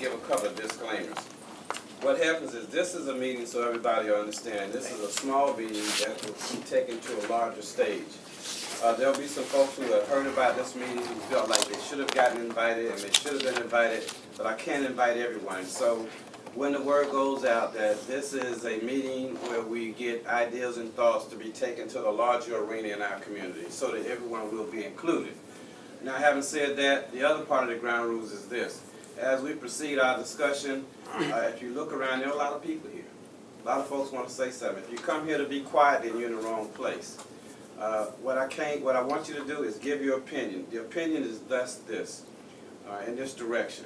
give a couple of disclaimers. What happens is this is a meeting, so everybody will understand. This is a small meeting that will be taken to a larger stage. There'll be some folks who have heard about this meeting who felt like they should have gotten invited and they should have been invited, but I can't invite everyone. So when the word goes out that this is a meeting where we get ideas and thoughts to be taken to the larger arena in our community so that everyone will be included. Now, having said that, the other part of the ground rules is this. As we proceed our discussion, if you look around, there are a lot of people here. A lot of folks want to say something. If you come here to be quiet, then you're in the wrong place. What I want you to do is give your opinion. The opinion is thus this, in this direction.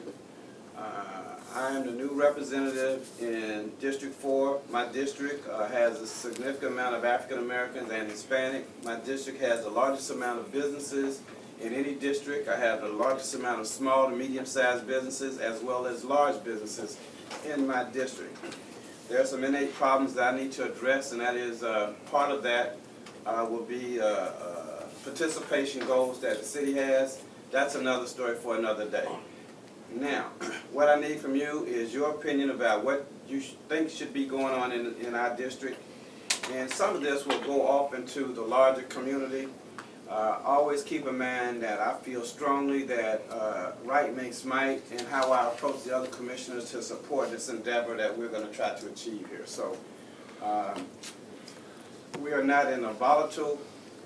I am the new representative in District 4. My district has a significant amount of African Americans and Hispanic. My district has the largest amount of businesses in any district. I have the largest amount of small to medium-sized businesses as well as large businesses in my district. There are some innate problems that I need to address, and that is part of that will be participation goals that the city has. That's another story for another day. Now, what I need from you is your opinion about what you think should be going on in our district. And some of this will go off into the larger community. Always keep in mind that I feel strongly that right makes might, and how I approach the other commissioners to support this endeavor that we're going to try to achieve here. So we are not in a volatile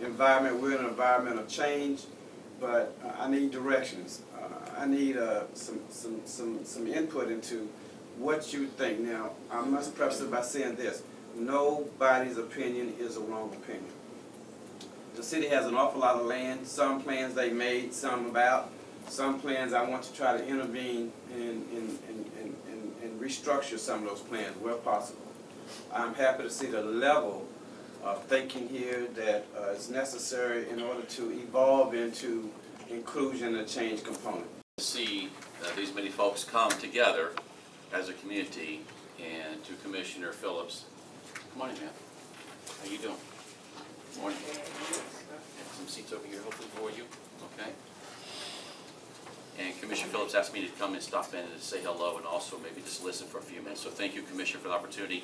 environment. We're in an environment of change, but I need directions. I need some input into what you think. Now, I must preface it by saying this. Nobody's opinion is a wrong opinion. The city has an awful lot of land. Some plans they made, some about. Some plans I want to try to intervene and restructure some of those plans where possible. I'm happy to see the level of thinking here that is necessary in order to evolve into inclusion and change component. To see these many folks come together as a community, and to Commissioner Phillips. Good morning, man. How you doing? Good morning. Have some seats over here, hopefully, for you. Okay. And Commissioner Phillips asked me to come and stop in and say hello, and also maybe just listen for a few minutes. So thank you, Commissioner, for the opportunity.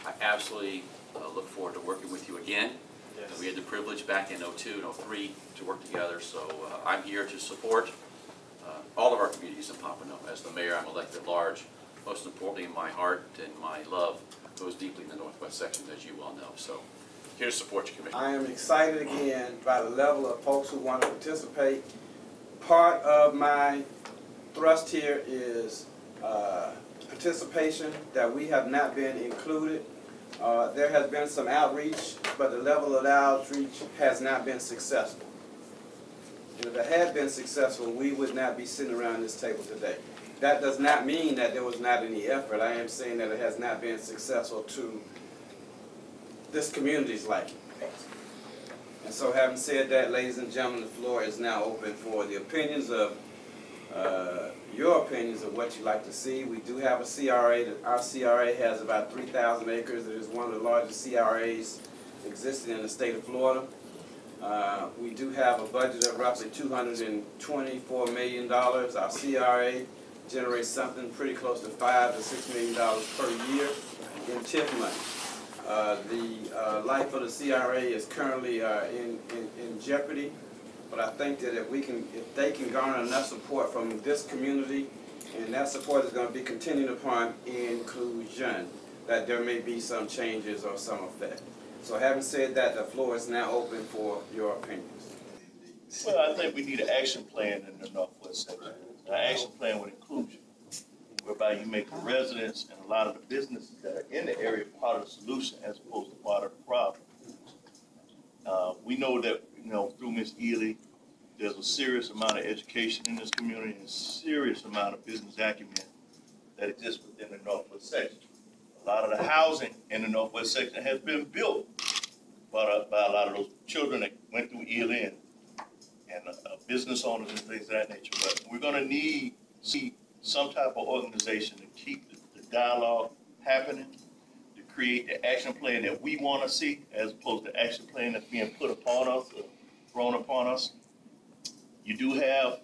I absolutely look forward to working with you again. Yes. We had the privilege back in 02 and 03 to work together, so I'm here to support all of our communities in Pompano. As the mayor, I'm elected at large. Most importantly, my heart and my love goes deeply in the Northwest section, as you well know. So, here to support you, Commissioner. I am excited again by the level of folks who want to participate. Part of my thrust here is participation, that we have not been included. There has been some outreach, but the level of outreach has not been successful. If it had been successful, we would not be sitting around this table today. That does not mean that there was not any effort. I am saying that it has not been successful to this community's liking. And so, having said that, ladies and gentlemen, the floor is now open for the opinions of your opinions of what you'd like to see. We do have a CRA. Our CRA has about 3,000 acres. It is one of the largest CRAs existing in the state of Florida. We do have a budget of roughly $224 million. Our CRA generates something pretty close to $5 to $6 million per year in TIF money. The life of the CRA is currently in jeopardy, but I think that if they can garner enough support from this community, and that support is going to be contingent upon inclusion, that there may be some changes or some effect. So having said that, the floor is now open for your opinions. Well, I think we need an action plan in the Northwest section. An action plan with inclusion, whereby you make the residents and a lot of the businesses that are in the area part of the solution as opposed to part of the problem. We know that, through Ms. Ely, there's a serious amount of education in this community and a serious amount of business acumen that exists within the Northwest section. A lot of the housing in the Northwest section has been built by a lot of those children that went through Ely and business owners and things of that nature. But we're going to see some type of organization to keep the dialogue happening, to create the action plan that we want to see, as opposed to action plan that's being put upon us or thrown upon us. You do have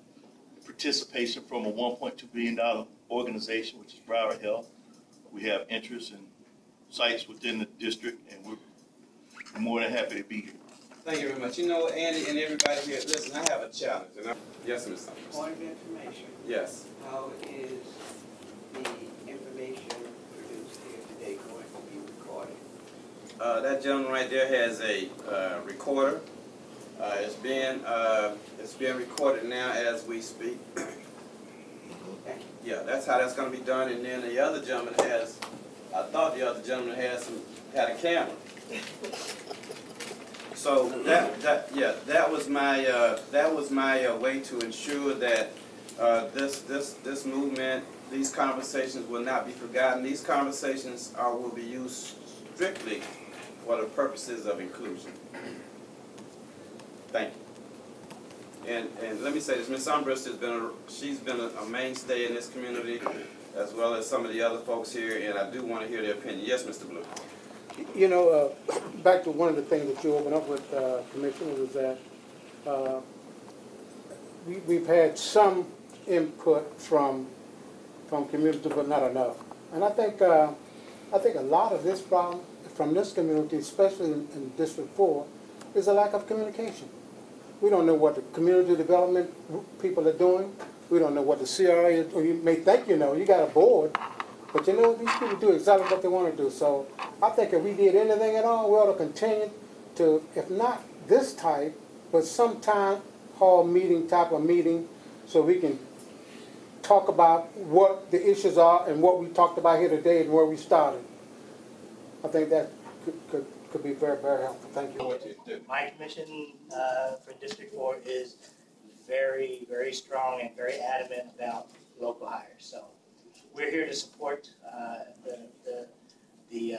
participation from a $1.2 billion organization, which is Broward Health. We have interest in sites within the district, and we're more than happy to be here. Thank you very much. You know, Andy and everybody here, listen, I have a challenge. Yes, Ms. Summers. Point of information. Yes. How is the information produced here today going to be recorded? That gentleman right there has a recorder. It's being recorded now as we speak. Okay. Yeah, that's how that's going to be done. And then the other gentleman has, I thought the other gentleman had a camera. So that was my way to ensure that this movement, these conversations will not be forgotten. These conversations will be used strictly for the purposes of inclusion. Thank you. And let me say this, Ms. Umbrist she's been a mainstay in this community, as well as some of the other folks here, and I do want to hear their opinion. Yes, Mr. Blue. You know, back to one of the things that you opened up with, Commissioner, was that we've had some input from community, but not enough. And I think a lot of this problem from this community, especially in District 4, is a lack of communication. We don't know what the community development people are doing. We don't know what the CRA is, or you may think you know. You got a board, but you know, these people do exactly what they want to do. So I think if we did anything at all, we ought to continue to, if not this type, but some town hall meeting type of meeting, so we can talk about what the issues are and what we talked about here today and where we started. I think that could be very, very helpful. Thank you. My commission for District 4 is very, very strong and very adamant about local hires. So we're here to support the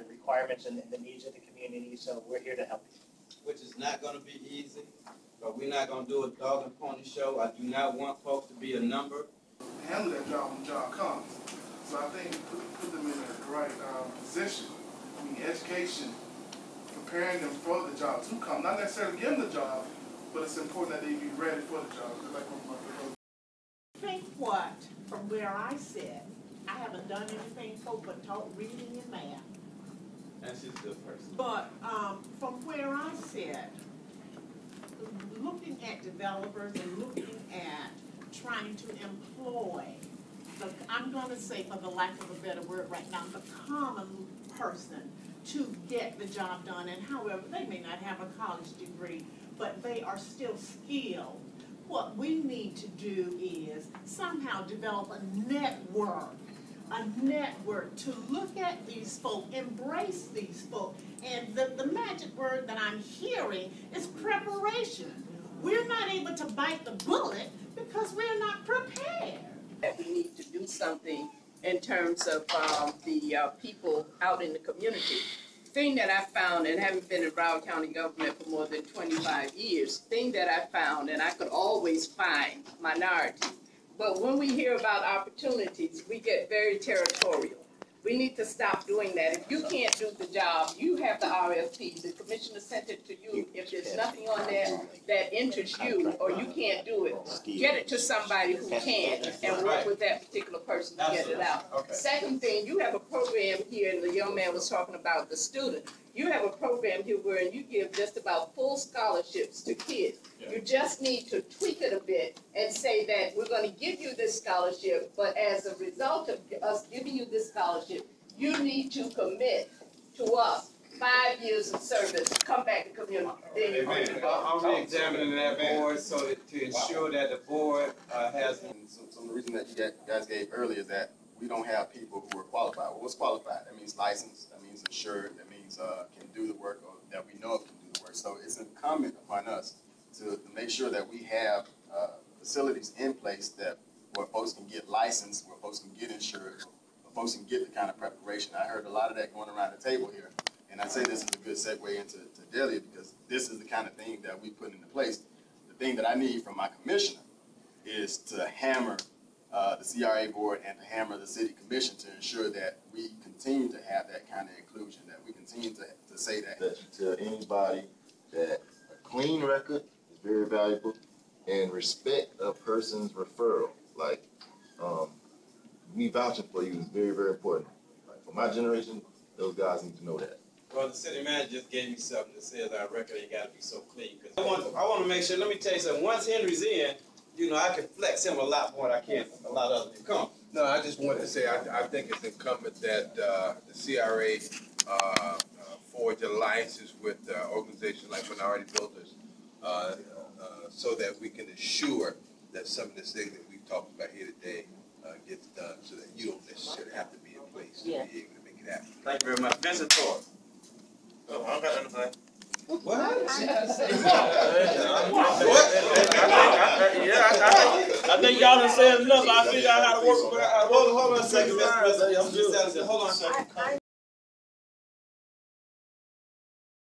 requirements and the needs of the community. So we're here to help you. Which is not going to be easy, but we're not going to do a dog and pony show. I do not want folks to be a number. Handle that job when the job comes. So I think put them in the right position. I mean, education, preparing them for the job to come. Not necessarily give them the job, but it's important that they be ready for the job. I think what, from where I sit, I haven't done anything but taught reading and math. And she's a good person. But from where I sit, looking at developers and looking at trying to employ, I'm going to say, for the lack of a better word right now, the common person to get the job done. And however, they may not have a college degree, but they are still skilled. What we need to do is somehow develop a network to look at these folk, embrace these folk. And the magic word that I'm hearing is preparation. We're not able to bite the bullet because we're not prepared. That we need to do something in terms of the people out in the community. Thing that I found, and having been in Broward County government for more than 25 years, thing that I found, and I could always find minorities, but when we hear about opportunities, we get very territorial. We need to stop doing that. If you can't do the job, you have the RFP. The commissioner sent it to you. If there's nothing on there that interests you or you can't do it, get it to somebody who can and work with that particular person to get it out. Okay. Second thing, you have a program here, and the young man was talking about the student. You have a program here where you give just about full scholarships to kids. You just need to tweak it a bit and say that we're going to give you this scholarship, but as a result of us giving you this scholarship, you need to commit to us 5 years of service. Come back to community. Amen. I'm re-examining that board so that, to ensure that the board has. Some of the reason that you guys gave earlier is that we don't have people who are qualified. Well, what's qualified? That means licensed. That means insured. That means can do the work, or that we know of can do the work. So it's incumbent upon us to make sure that we have facilities in place that where folks can get licensed, where folks can get insured, where folks can get the kind of preparation. I heard a lot of that going around the table here, and I'd say this is a good segue into Delia, because this is the kind of thing that we put into place. The thing that I need from my commissioner is to hammer the CRA board and to hammer the city commission to ensure that we continue to have that kind of inclusion, that we continue to say that. That you tell anybody that a clean record is very valuable, and respect a person's referral. Like, me vouching for you is very, very important. Like, for my generation, those guys need to know that. Well, the city manager just gave me something that says our record ain't gotta be so clean. Cause I want to make sure, let me tell you something, once Henry's in, you know, I can flex him a lot more than I can a lot of others. Come on. No, I just wanted to say, I think it's incumbent that the CRA forge alliances with organizations like Minority Builders so that we can assure that some of this thing that we've talked about here today gets done so that you don't necessarily have to be in place to be able to make it happen. Thank you very much. Vincent Thorpe. Oh, I don't got anything. What? I think y'all done said enough. I figure out how to work. Hold on a second, Mr. President. Hold on a second.